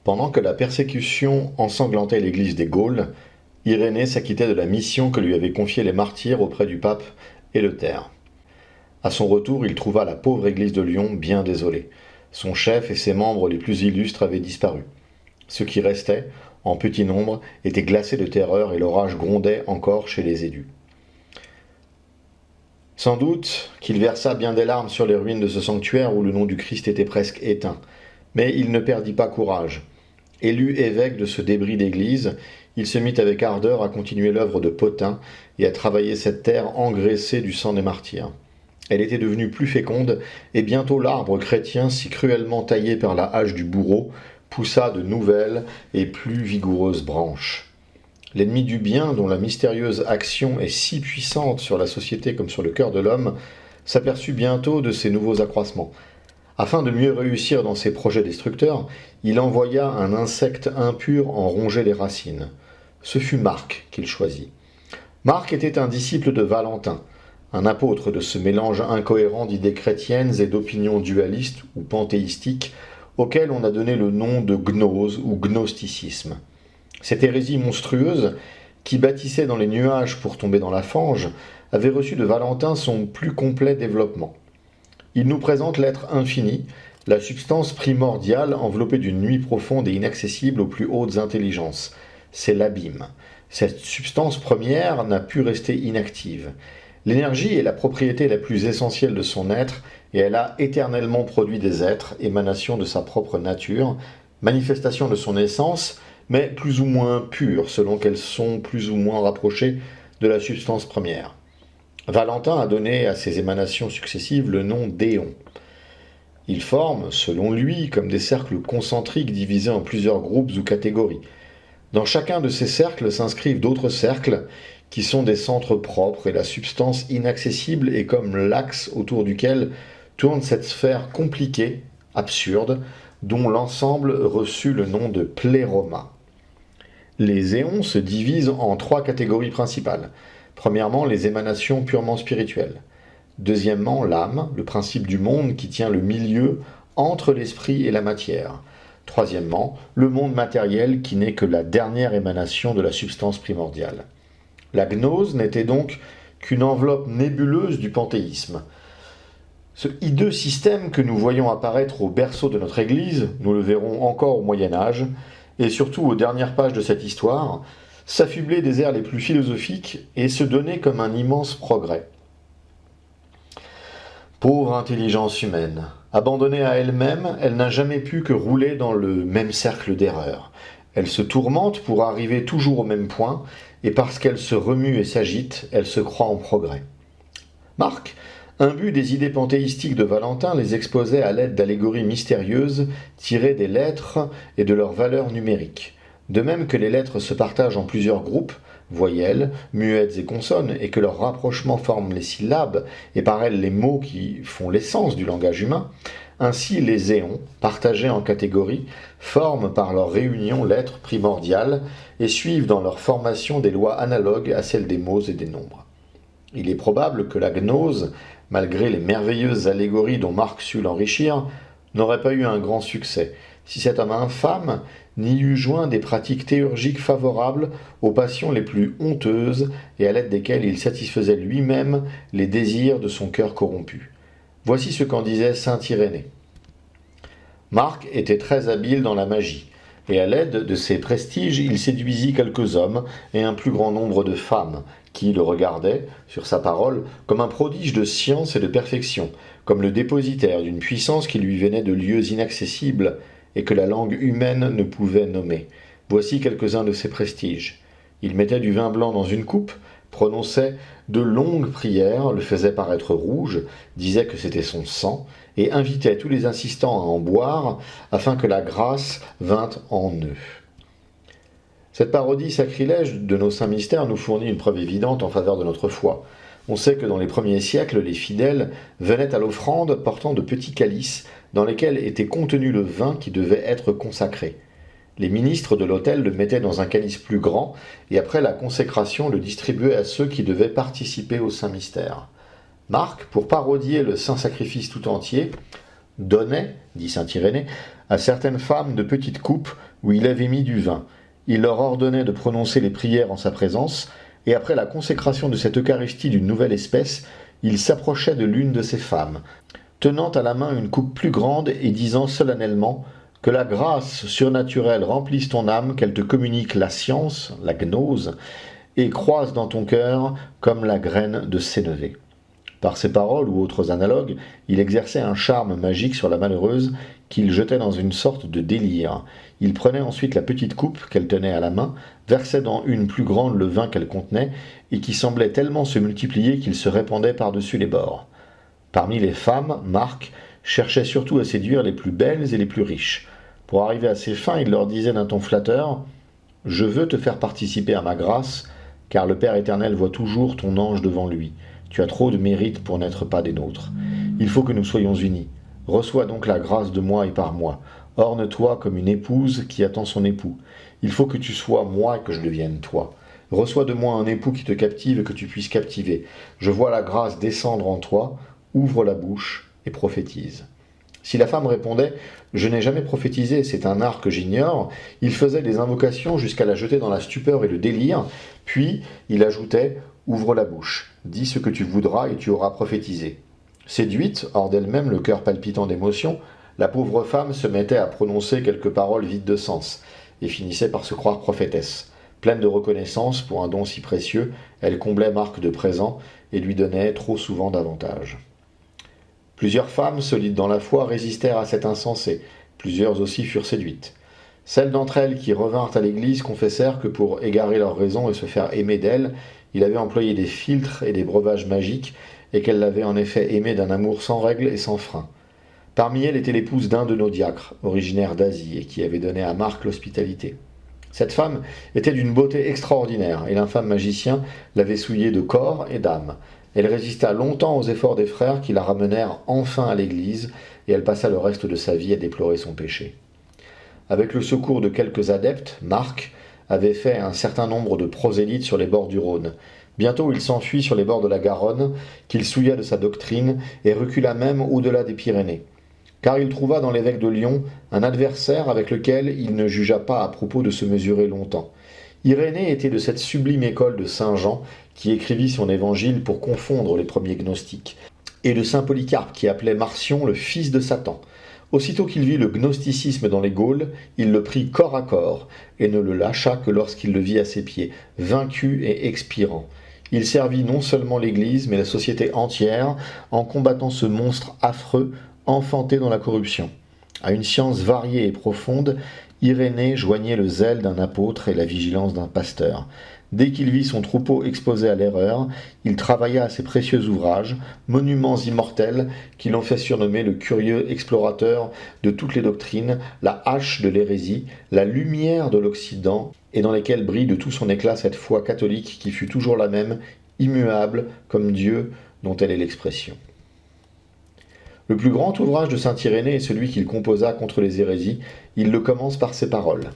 Pendant que la persécution ensanglantait l'église des Gaules, Irénée s'acquittait de la mission que lui avaient confiée les martyrs auprès du pape Éleuthère. À son retour, il trouva la pauvre église de Lyon bien désolée. Son chef et ses membres les plus illustres avaient disparu. Ceux qui restaient, en petit nombre, étaient glacés de terreur et l'orage grondait encore chez les édus. Sans doute qu'il versa bien des larmes sur les ruines de ce sanctuaire où le nom du Christ était presque éteint. Mais il ne perdit pas courage. Élu évêque de ce débris d'église, il se mit avec ardeur à continuer l'œuvre de Pothin et à travailler cette terre engraissée du sang des martyrs. Elle était devenue plus féconde, et bientôt l'arbre chrétien, si cruellement taillé par la hache du bourreau, poussa de nouvelles et plus vigoureuses branches. L'ennemi du bien, dont la mystérieuse action est si puissante sur la société comme sur le cœur de l'homme, s'aperçut bientôt de ces nouveaux accroissements. Afin de mieux réussir dans ses projets destructeurs, il envoya un insecte impur en ronger les racines. Ce fut Marc qu'il choisit. Marc était un disciple de Valentin, un apôtre de ce mélange incohérent d'idées chrétiennes et d'opinions dualistes ou panthéistiques auquel on a donné le nom de gnose ou gnosticisme. Cette hérésie monstrueuse, qui bâtissait dans les nuages pour tomber dans la fange, avait reçu de Valentin son plus complet développement. Il nous présente l'être infini, la substance primordiale enveloppée d'une nuit profonde et inaccessible aux plus hautes intelligences. C'est l'abîme. Cette substance première n'a pu rester inactive. L'énergie est la propriété la plus essentielle de son être, et elle a éternellement produit des êtres, émanation de sa propre nature, manifestation de son essence, mais plus ou moins pures, selon qu'elles sont plus ou moins rapprochées de la substance première. Valentin a donné à ces émanations successives le nom d'éons. Ils forment, selon lui, comme des cercles concentriques divisés en plusieurs groupes ou catégories. Dans chacun de ces cercles s'inscrivent d'autres cercles qui sont des centres propres, et la substance inaccessible est comme l'axe autour duquel tourne cette sphère compliquée, absurde, dont l'ensemble reçut le nom de pléroma. Les éons se divisent en trois catégories principales. Premièrement, les émanations purement spirituelles. Deuxièmement, l'âme, le principe du monde qui tient le milieu entre l'esprit et la matière. Troisièmement, le monde matériel qui n'est que la dernière émanation de la substance primordiale. La gnose n'était donc qu'une enveloppe nébuleuse du panthéisme. Ce hideux système que nous voyons apparaître au berceau de notre Église, nous le verrons encore au Moyen-Âge, et surtout aux dernières pages de cette histoire, s'affubler des airs les plus philosophiques et se donner comme un immense progrès. Pauvre intelligence humaine, abandonnée à elle-même, elle n'a jamais pu que rouler dans le même cercle d'erreur. Elle se tourmente pour arriver toujours au même point, et parce qu'elle se remue et s'agite, elle se croit en progrès. Marc, imbu des idées panthéistiques de Valentin, les exposait à l'aide d'allégories mystérieuses tirées des lettres et de leurs valeurs numériques. De même que les lettres se partagent en plusieurs groupes, voyelles, muettes et consonnes, et que leur rapprochement forme les syllabes, et par elles les mots qui font l'essence du langage humain, ainsi les éons, partagés en catégories, forment par leur réunion l'être primordial et suivent dans leur formation des lois analogues à celles des mots et des nombres. Il est probable que la gnose, malgré les merveilleuses allégories dont Marc sut l'enrichir, n'aurait pas eu un grand succès, si cet homme infâme n'y eût joint des pratiques théurgiques favorables aux passions les plus honteuses et à l'aide desquelles il satisfaisait lui-même les désirs de son cœur corrompu. Voici ce qu'en disait saint Irénée. Marc était très habile dans la magie, et à l'aide de ses prestiges, il séduisit quelques hommes et un plus grand nombre de femmes, qui le regardaient, sur sa parole, comme un prodige de science et de perfection, comme le dépositaire d'une puissance qui lui venait de lieux inaccessibles et que la langue humaine ne pouvait nommer. Voici quelques-uns de ses prestiges. Il mettait du vin blanc dans une coupe, prononçait de longues prières, le faisait paraître rouge, disait que c'était son sang, et invitait tous les assistants à en boire, afin que la grâce vînt en eux. Cette parodie sacrilège de nos saints mystères nous fournit une preuve évidente en faveur de notre foi. On sait que dans les premiers siècles, les fidèles venaient à l'offrande portant de petits calices dans lesquels était contenu le vin qui devait être consacré. Les ministres de l'autel le mettaient dans un calice plus grand et après la consécration le distribuaient à ceux qui devaient participer au saint mystère. Marc, pour parodier le saint sacrifice tout entier, donnait, dit saint Irénée, à certaines femmes de petites coupes où il avait mis du vin. Il leur ordonnait de prononcer les prières en sa présence, et après la consécration de cette Eucharistie d'une nouvelle espèce, il s'approchait de l'une de ces femmes, tenant à la main une coupe plus grande et disant solennellement « Que la grâce surnaturelle remplisse ton âme, qu'elle te communique la science, la gnose, et croise dans ton cœur comme la graine de sénévé. » Par ces paroles ou autres analogues, il exerçait un charme magique sur la malheureuse qu'il jetait dans une sorte de délire. Il prenait ensuite la petite coupe qu'elle tenait à la main, versait dans une plus grande le vin qu'elle contenait, et qui semblait tellement se multiplier qu'il se répandait par-dessus les bords. Parmi les femmes, Marc cherchait surtout à séduire les plus belles et les plus riches. Pour arriver à ses fins, il leur disait d'un ton flatteur « Je veux te faire participer à ma grâce, car le Père éternel voit toujours ton ange devant lui. Tu as trop de mérite pour n'être pas des nôtres. Il faut que nous soyons unis. Reçois donc la grâce de moi et par moi. Orne-toi comme une épouse qui attend son époux. Il faut que tu sois moi et que je devienne toi. Reçois de moi un époux qui te captive et que tu puisses captiver. Je vois la grâce descendre en toi. Ouvre la bouche et prophétise. » Si la femme répondait « Je n'ai jamais prophétisé, c'est un art que j'ignore », il faisait des invocations jusqu'à la jeter dans la stupeur et le délire, puis il ajoutait « Ouvre la bouche, dis ce que tu voudras et tu auras prophétisé ». Séduite, hors d'elle-même, le cœur palpitant d'émotion, la pauvre femme se mettait à prononcer quelques paroles vides de sens, et finissait par se croire prophétesse. Pleine de reconnaissance pour un don si précieux, elle comblait Marc de présents et lui donnait trop souvent davantage. Plusieurs femmes, solides dans la foi, résistèrent à cet insensé. Plusieurs aussi furent séduites. Celles d'entre elles qui revinrent à l'église confessèrent que pour égarer leur raison et se faire aimer d'elle, il avait employé des philtres et des breuvages magiques, et qu'elle l'avait en effet aimé d'un amour sans règle et sans frein. Parmi elles était l'épouse d'un de nos diacres, originaire d'Asie, et qui avait donné à Marc l'hospitalité. Cette femme était d'une beauté extraordinaire, et l'infâme magicien l'avait souillée de corps et d'âme. Elle résista longtemps aux efforts des frères qui la ramenèrent enfin à l'église, et elle passa le reste de sa vie à déplorer son péché. Avec le secours de quelques adeptes, Marc avait fait un certain nombre de prosélytes sur les bords du Rhône. Bientôt il s'enfuit sur les bords de la Garonne, qu'il souilla de sa doctrine, et recula même au-delà des Pyrénées. Car il trouva dans l'évêque de Lyon un adversaire avec lequel il ne jugea pas à propos de se mesurer longtemps. Irénée était de cette sublime école de saint Jean qui écrivit son évangile pour confondre les premiers gnostiques, et de saint Polycarpe qui appelait Marcion le fils de Satan. Aussitôt qu'il vit le gnosticisme dans les Gaules, il le prit corps à corps, et ne le lâcha que lorsqu'il le vit à ses pieds, vaincu et expirant. Il servit non seulement l'Église, mais la société entière, en combattant ce monstre affreux, enfanté dans la corruption. À une science variée et profonde, Irénée joignait le zèle d'un apôtre et la vigilance d'un pasteur. Dès qu'il vit son troupeau exposé à l'erreur, il travailla à ses précieux ouvrages, monuments immortels qui l'ont fait surnommer le curieux explorateur de toutes les doctrines, la hache de l'hérésie, la lumière de l'Occident, et dans lesquels brille de tout son éclat cette foi catholique qui fut toujours la même, immuable comme Dieu dont elle est l'expression. Le plus grand ouvrage de saint Irénée est celui qu'il composa contre les hérésies. Il le commence par ces paroles.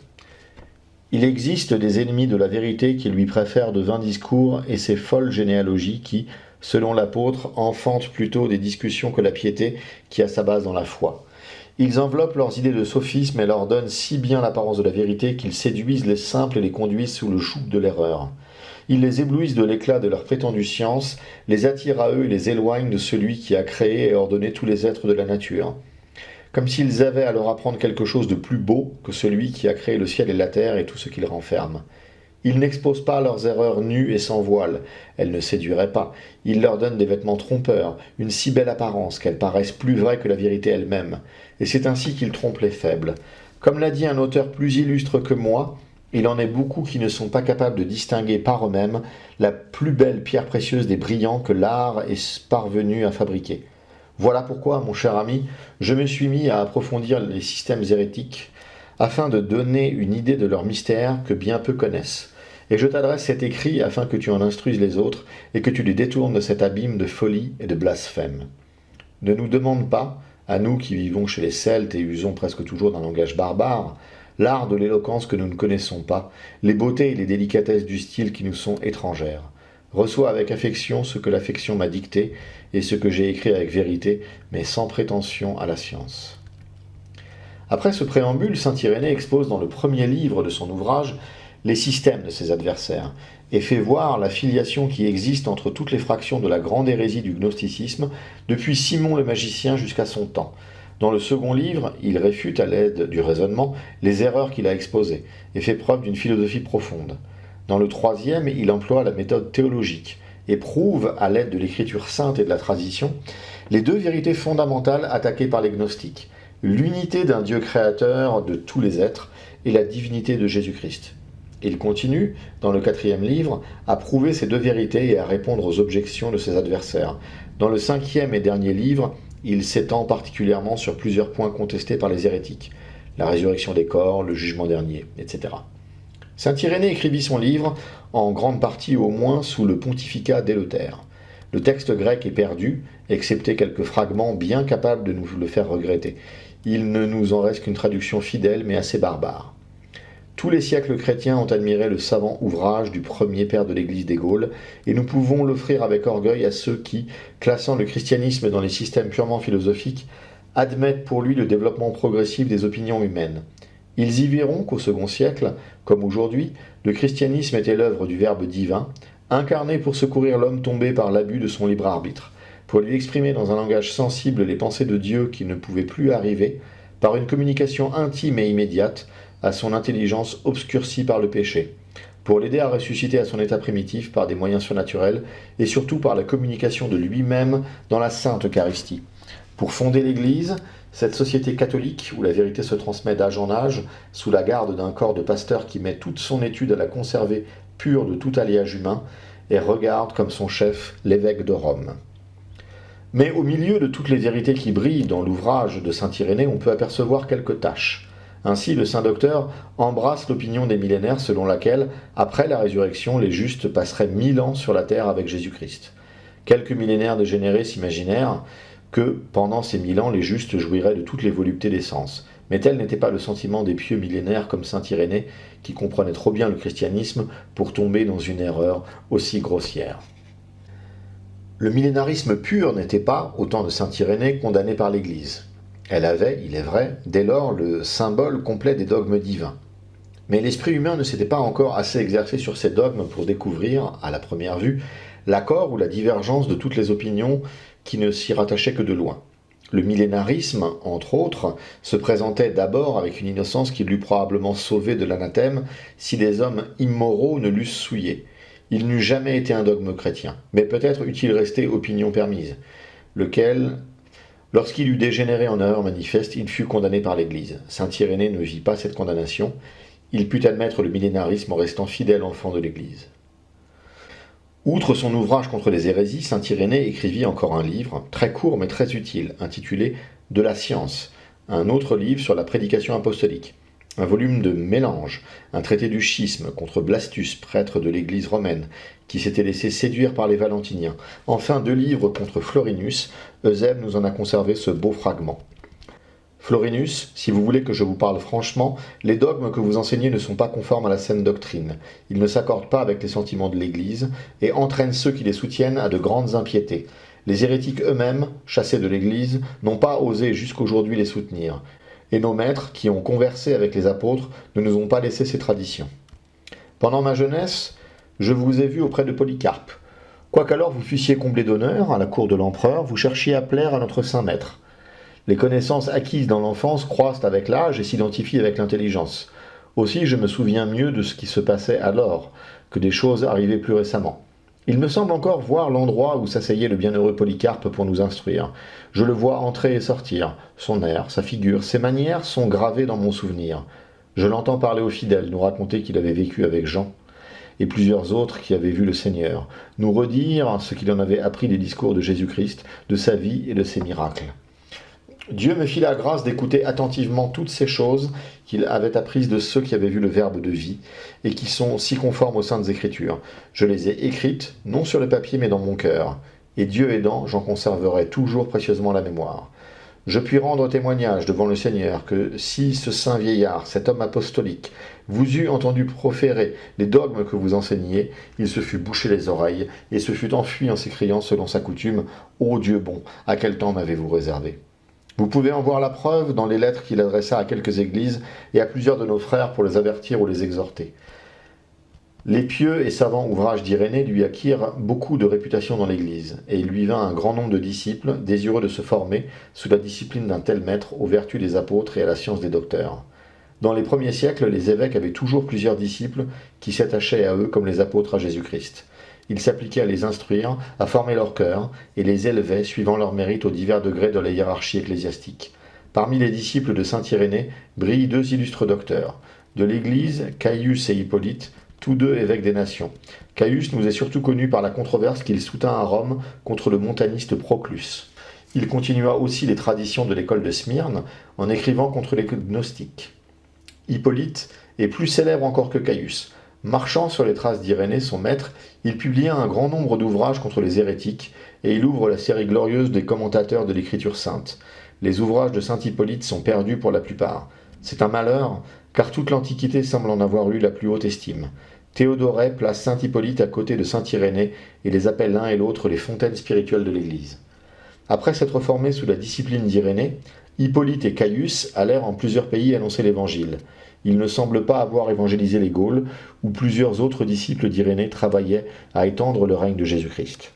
Il existe des ennemis de la vérité qui lui préfèrent de vains discours et ces folles généalogies qui, selon l'apôtre, enfantent plutôt des discussions que la piété qui a sa base dans la foi. Ils enveloppent leurs idées de sophisme et leur donnent si bien l'apparence de la vérité qu'ils séduisent les simples et les conduisent sous le joug de l'erreur. Ils les éblouissent de l'éclat de leur prétendue science, les attirent à eux et les éloignent de celui qui a créé et ordonné tous les êtres de la nature. Comme s'ils avaient à leur apprendre quelque chose de plus beau que celui qui a créé le ciel et la terre et tout ce qu'ils renferment. Ils n'exposent pas leurs erreurs nues et sans voile, elles ne séduiraient pas. Ils leur donnent des vêtements trompeurs, une si belle apparence qu'elles paraissent plus vraies que la vérité elle-même. Et c'est ainsi qu'ils trompent les faibles. Comme l'a dit un auteur plus illustre que moi, il en est beaucoup qui ne sont pas capables de distinguer par eux-mêmes la plus belle pierre précieuse des brillants que l'art est parvenu à fabriquer. Voilà pourquoi, mon cher ami, je me suis mis à approfondir les systèmes hérétiques, afin de donner une idée de leur mystère que bien peu connaissent. Et je t'adresse cet écrit afin que tu en instruises les autres et que tu les détournes de cet abîme de folie et de blasphème. Ne nous demande pas, à nous qui vivons chez les Celtes et usons presque toujours d'un langage barbare, l'art de l'éloquence que nous ne connaissons pas, les beautés et les délicatesses du style qui nous sont étrangères. Reçois avec affection ce que l'affection m'a dicté et ce que j'ai écrit avec vérité, mais sans prétention à la science. Après ce préambule, saint Irénée expose dans le premier livre de son ouvrage les systèmes de ses adversaires et fait voir la filiation qui existe entre toutes les fractions de la grande hérésie du gnosticisme, depuis Simon le magicien jusqu'à son temps. Dans le second livre, il réfute à l'aide du raisonnement les erreurs qu'il a exposées et fait preuve d'une philosophie profonde. Dans le troisième, il emploie la méthode théologique et prouve, à l'aide de l'écriture sainte et de la tradition, les deux vérités fondamentales attaquées par les gnostiques, l'unité d'un Dieu créateur de tous les êtres et la divinité de Jésus-Christ. Il continue, dans le quatrième livre, à prouver ces deux vérités et à répondre aux objections de ses adversaires. Dans le cinquième et dernier livre, il s'étend particulièrement sur plusieurs points contestés par les hérétiques, la résurrection des corps, le jugement dernier, etc. Saint Irénée écrivit son livre, en grande partie au moins sous le pontificat d'Éleuthère. Le texte grec est perdu, excepté quelques fragments bien capables de nous le faire regretter. Il ne nous en reste qu'une traduction fidèle mais assez barbare. Tous les siècles chrétiens ont admiré le savant ouvrage du premier père de l'Église des Gaules, et nous pouvons l'offrir avec orgueil à ceux qui, classant le christianisme dans les systèmes purement philosophiques, admettent pour lui le développement progressif des opinions humaines. Ils y verront qu'au second siècle, comme aujourd'hui, le christianisme était l'œuvre du Verbe divin, incarné pour secourir l'homme tombé par l'abus de son libre arbitre, pour lui exprimer dans un langage sensible les pensées de Dieu qui ne pouvaient plus arriver, par une communication intime et immédiate, à son intelligence obscurcie par le péché, pour l'aider à ressusciter à son état primitif par des moyens surnaturels, et surtout par la communication de lui-même dans la Sainte Eucharistie. Pour fonder l'Église, cette société catholique où la vérité se transmet d'âge en âge, sous la garde d'un corps de pasteurs qui met toute son étude à la conserver pure de tout alliage humain, et regarde comme son chef l'évêque de Rome. Mais au milieu de toutes les vérités qui brillent dans l'ouvrage de saint Irénée, on peut apercevoir quelques taches. Ainsi, le saint docteur embrasse l'opinion des millénaires selon laquelle, après la résurrection, les justes passeraient 1000 ans sur la terre avec Jésus-Christ. Quelques millénaires dégénérés s'imaginèrent que, pendant ces 1000 ans, les justes jouiraient de toutes les voluptés des sens. Mais tel n'était pas le sentiment des pieux millénaires comme saint Irénée, qui comprenait trop bien le christianisme pour tomber dans une erreur aussi grossière. Le millénarisme pur n'était pas, au temps de saint Irénée, condamné par l'Église. Elle avait, il est vrai, dès lors le symbole complet des dogmes divins. Mais l'esprit humain ne s'était pas encore assez exercé sur ces dogmes pour découvrir, à la première vue, l'accord ou la divergence de toutes les opinions qui ne s'y rattachaient que de loin. Le millénarisme, entre autres, se présentait d'abord avec une innocence qui l'eût probablement sauvé de l'anathème si des hommes immoraux ne l'eussent souillé. Il n'eût jamais été un dogme chrétien, mais peut-être eût-il resté opinion permise, lequel, lorsqu'il eut dégénéré en erreur manifeste, il fut condamné par l'Église. Saint Irénée ne vit pas cette condamnation. Il put admettre le millénarisme en restant fidèle enfant de l'Église. Outre son ouvrage contre les hérésies, saint Irénée écrivit encore un livre, très court mais très utile, intitulé « De la science », un autre livre sur la prédication apostolique, un volume de Mélange, un traité du schisme contre Blastus, prêtre de l'Église romaine, qui s'était laissé séduire par les Valentiniens, enfin 2 livres contre Florinus. Eusèbe nous en a conservé ce beau fragment. Florinus, si vous voulez que je vous parle franchement, les dogmes que vous enseignez ne sont pas conformes à la saine doctrine. Ils ne s'accordent pas avec les sentiments de l'Église et entraînent ceux qui les soutiennent à de grandes impiétés. Les hérétiques eux-mêmes, chassés de l'Église, n'ont pas osé jusqu'aujourd'hui les soutenir. Et nos maîtres, qui ont conversé avec les apôtres, ne nous ont pas laissé ces traditions. Pendant ma jeunesse, je vous ai vu auprès de Polycarpe. Quoiqu'alors vous fussiez comblé d'honneur à la cour de l'empereur, vous cherchiez à plaire à notre saint maître. Les connaissances acquises dans l'enfance croissent avec l'âge et s'identifient avec l'intelligence. Aussi, je me souviens mieux de ce qui se passait alors que des choses arrivées plus récemment. Il me semble encore voir l'endroit où s'asseyait le bienheureux Polycarpe pour nous instruire. Je le vois entrer et sortir. Son air, sa figure, ses manières sont gravées dans mon souvenir. Je l'entends parler aux fidèles, nous raconter qu'il avait vécu avec Jean et plusieurs autres qui avaient vu le Seigneur, nous redire ce qu'il en avait appris des discours de Jésus-Christ, de sa vie et de ses miracles. Dieu me fit la grâce d'écouter attentivement toutes ces choses qu'il avait apprises de ceux qui avaient vu le Verbe de vie et qui sont si conformes aux Saintes Écritures. Je les ai écrites, non sur le papier mais dans mon cœur, et Dieu aidant, j'en conserverai toujours précieusement la mémoire. Je puis rendre témoignage devant le Seigneur que si ce saint vieillard, cet homme apostolique, vous eût entendu proférer les dogmes que vous enseigniez, il se fût bouché les oreilles et se fût enfui en s'écriant selon sa coutume, « Ô Dieu bon, à quel temps m'avez-vous réservé ?» Vous pouvez en voir la preuve dans les lettres qu'il adressa à quelques églises et à plusieurs de nos frères pour les avertir ou les exhorter. Les pieux et savants ouvrages d'Irénée lui acquirent beaucoup de réputation dans l'Église, et il lui vint un grand nombre de disciples, désireux de se former, sous la discipline d'un tel maître, aux vertus des apôtres et à la science des docteurs. Dans les premiers siècles, les évêques avaient toujours plusieurs disciples qui s'attachaient à eux comme les apôtres à Jésus-Christ. Ils s'appliquaient à les instruire, à former leur cœur, et les élevaient suivant leur mérite aux divers degrés de la hiérarchie ecclésiastique. Parmi les disciples de saint Irénée brillent deux illustres docteurs. De l'Église, Caius et Hippolyte, tous deux évêques des nations. Caius nous est surtout connu par la controverse qu'il soutint à Rome contre le montaniste Proclus. Il continua aussi les traditions de l'école de Smyrne en écrivant contre les gnostiques. Hippolyte est plus célèbre encore que Caius. Marchant sur les traces d'Irénée, son maître, il publia un grand nombre d'ouvrages contre les hérétiques et il ouvre la série glorieuse des commentateurs de l'Écriture sainte. Les ouvrages de saint Hippolyte sont perdus pour la plupart. C'est un malheur, car toute l'Antiquité semble en avoir eu la plus haute estime. Théodoret place saint Hippolyte à côté de saint Irénée et les appelle l'un et l'autre les fontaines spirituelles de l'Église. Après s'être formés sous la discipline d'Irénée, Hippolyte et Caius allèrent en plusieurs pays annoncer l'Évangile. Il ne semble pas avoir évangélisé les Gaules, où plusieurs autres disciples d'Irénée travaillaient à étendre le règne de Jésus-Christ.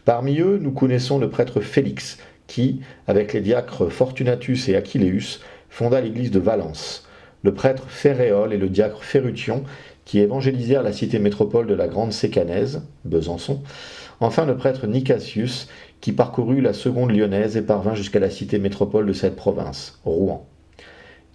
Parmi eux, nous connaissons le prêtre Félix, qui, avec les diacres Fortunatus et Achilleus, fonda l'église de Valence. Le prêtre Féréol et le diacre Ferrution, qui évangélisèrent la cité métropole de la Grande Sécanaise, Besançon. Enfin, le prêtre Nicasius, qui parcourut la seconde lyonnaise et parvint jusqu'à la cité métropole de cette province, Rouen.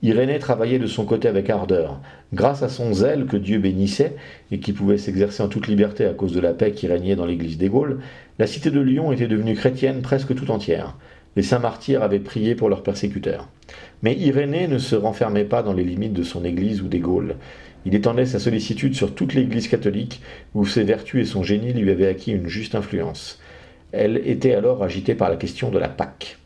Irénée travaillait de son côté avec ardeur. Grâce à son zèle que Dieu bénissait, et qui pouvait s'exercer en toute liberté à cause de la paix qui régnait dans l'église des Gaules, la cité de Lyon était devenue chrétienne presque tout entière. Les saints martyrs avaient prié pour leurs persécuteurs. Mais Irénée ne se renfermait pas dans les limites de son église ou des Gaules. Il étendait sa sollicitude sur toute l'église catholique, où ses vertus et son génie lui avaient acquis une juste influence. Elle était alors agitée par la question de la Pâque.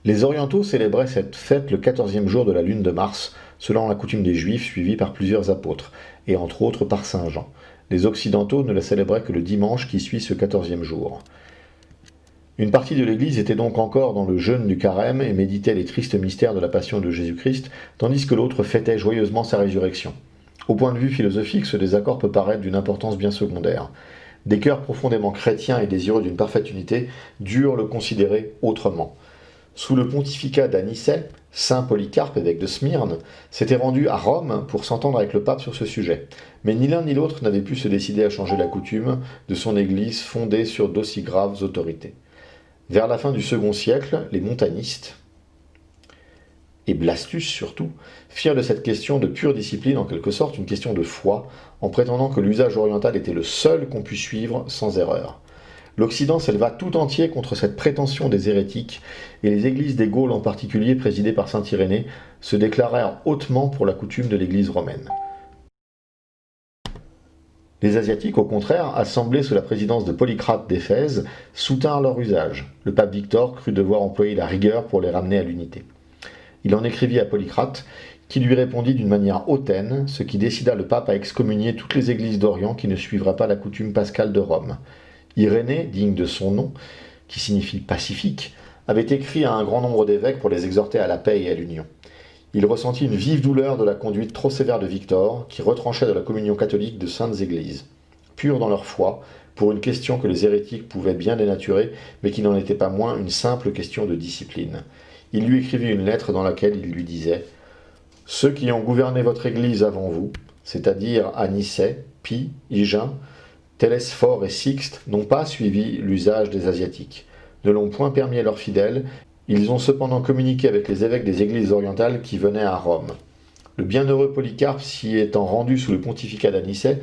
Les orientaux célébraient cette fête le 14e jour de la lune de mars, selon la coutume des Juifs, suivie par plusieurs apôtres, et entre autres par saint Jean. Les occidentaux ne la célébraient que le dimanche qui suit ce 14e jour. Une partie de l'Église était donc encore dans le jeûne du carême et méditait les tristes mystères de la passion de Jésus-Christ, tandis que l'autre fêtait joyeusement sa résurrection. Au point de vue philosophique, ce désaccord peut paraître d'une importance bien secondaire. Des cœurs profondément chrétiens et désireux d'une parfaite unité durent le considérer autrement. Sous le pontificat d'Anicet, saint Polycarpe, évêque de Smyrne, s'était rendu à Rome pour s'entendre avec le pape sur ce sujet. Mais ni l'un ni l'autre n'avait pu se décider à changer la coutume de son Église fondée sur d'aussi graves autorités. Vers la fin du second siècle, les montanistes, et Blastus surtout, firent de cette question de pure discipline en quelque sorte une question de foi, en prétendant que l'usage oriental était le seul qu'on pût suivre sans erreur. L'Occident s'éleva tout entier contre cette prétention des hérétiques, et les églises des Gaules en particulier, présidées par saint Irénée, se déclarèrent hautement pour la coutume de l'église romaine. Les Asiatiques, au contraire, assemblés sous la présidence de Polycrate d'Éphèse, soutinrent leur usage. Le pape Victor crut devoir employer la rigueur pour les ramener à l'unité. Il en écrivit à Polycrate, qui lui répondit d'une manière hautaine, ce qui décida le pape à excommunier toutes les églises d'Orient qui ne suivraient pas la coutume pascale de Rome. Irénée, digne de son nom, qui signifie pacifique, avait écrit à un grand nombre d'évêques pour les exhorter à la paix et à l'union. Il ressentit une vive douleur de la conduite trop sévère de Victor, qui retranchait de la communion catholique de saintes églises. Purs dans leur foi, pour une question que les hérétiques pouvaient bien dénaturer, mais qui n'en était pas moins une simple question de discipline. Il lui écrivit une lettre dans laquelle il lui disait « Ceux qui ont gouverné votre église avant vous, c'est-à-dire Anicet, Pie, Hygin, Télesphore et Sixte, n'ont pas suivi l'usage des Asiatiques, ne l'ont point permis à leurs fidèles. Ils ont cependant communiqué avec les évêques des églises orientales qui venaient à Rome. Le bienheureux Polycarpe s'y étant rendu sous le pontificat d'Anicet,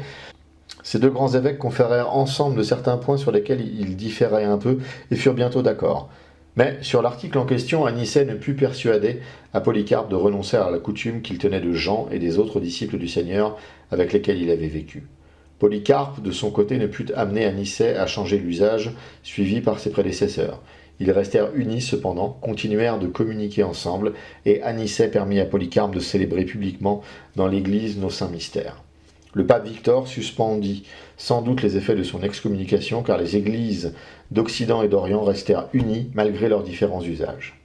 ces deux grands évêques conférèrent ensemble de certains points sur lesquels ils différaient un peu et furent bientôt d'accord. Mais sur l'article en question, Anicet ne put persuader à Polycarpe de renoncer à la coutume qu'il tenait de Jean et des autres disciples du Seigneur avec lesquels il avait vécu. Polycarpe, de son côté, ne put amener Anicet à changer l'usage suivi par ses prédécesseurs. Ils restèrent unis cependant, continuèrent de communiquer ensemble, et Anicet permit à Polycarpe de célébrer publiquement dans l'Église nos saints mystères. Le pape Victor suspendit sans doute les effets de son excommunication, car les églises d'Occident et d'Orient restèrent unies malgré leurs différents usages.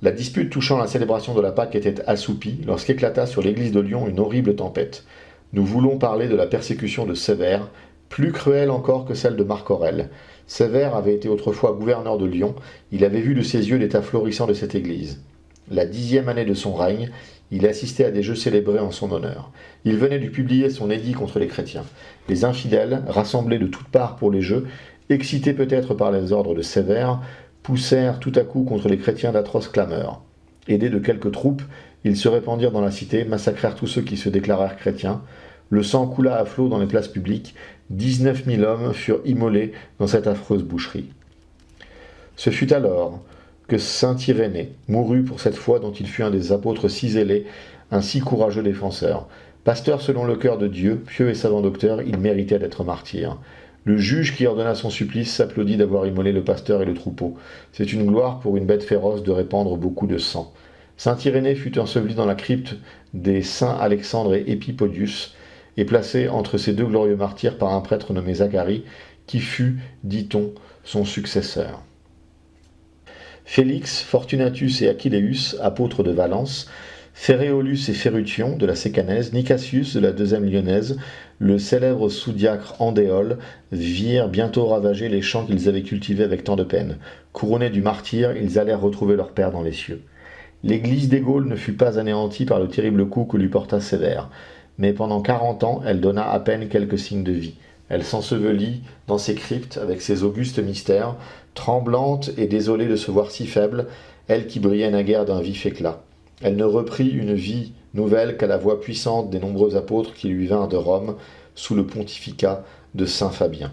La dispute touchant la célébration de la Pâque était assoupie lorsqu'éclata sur l'église de Lyon une horrible tempête. Nous voulons parler de la persécution de Sévère, plus cruelle encore que celle de Marc Aurèle. Sévère avait été autrefois gouverneur de Lyon, il avait vu de ses yeux l'état florissant de cette église. La 10e année de son règne, il assistait à des jeux célébrés en son honneur. Il venait de publier son édit contre les chrétiens. Les infidèles, rassemblés de toutes parts pour les jeux, excités peut-être par les ordres de Sévère, poussèrent tout à coup contre les chrétiens d'atroces clameurs. Aidés de quelques troupes, ils se répandirent dans la cité, massacrèrent tous ceux qui se déclarèrent chrétiens. Le sang coula à flots dans les places publiques, 19 000 hommes furent immolés dans cette affreuse boucherie. Ce fut alors que saint Irénée mourut pour cette foi dont il fut un des apôtres si zélés, un si courageux défenseur. Pasteur selon le cœur de Dieu, pieux et savant docteur, il méritait d'être martyr. Le juge qui ordonna son supplice s'applaudit d'avoir immolé le pasteur et le troupeau. C'est une gloire pour une bête féroce de répandre beaucoup de sang. Saint Irénée fut enseveli dans la crypte des saints Alexandre et Épipodius, et placé entre ces deux glorieux martyrs par un prêtre nommé Zacharie, qui fut, dit-on, son successeur. Félix, Fortunatus et Achilleus, apôtres de Valence, Ferréolus et Ferrution de la Sécanaise, Nicasius de la 2e Lyonnaise, le célèbre sous-diacre Andéole virent bientôt ravager les champs qu'ils avaient cultivés avec tant de peine. Couronnés du martyre, ils allèrent retrouver leur père dans les cieux. L'église des Gaules ne fut pas anéantie par le terrible coup que lui porta Sévère, mais pendant 40 ans, elle donna à peine quelques signes de vie. Elle s'ensevelit dans ses cryptes avec ses augustes mystères, tremblante et désolée de se voir si faible, elle qui brillait naguère d'un vif éclat. Elle ne reprit une vie nouvelle qu'à la voix puissante des nombreux apôtres qui lui vinrent de Rome sous le pontificat de saint Fabien.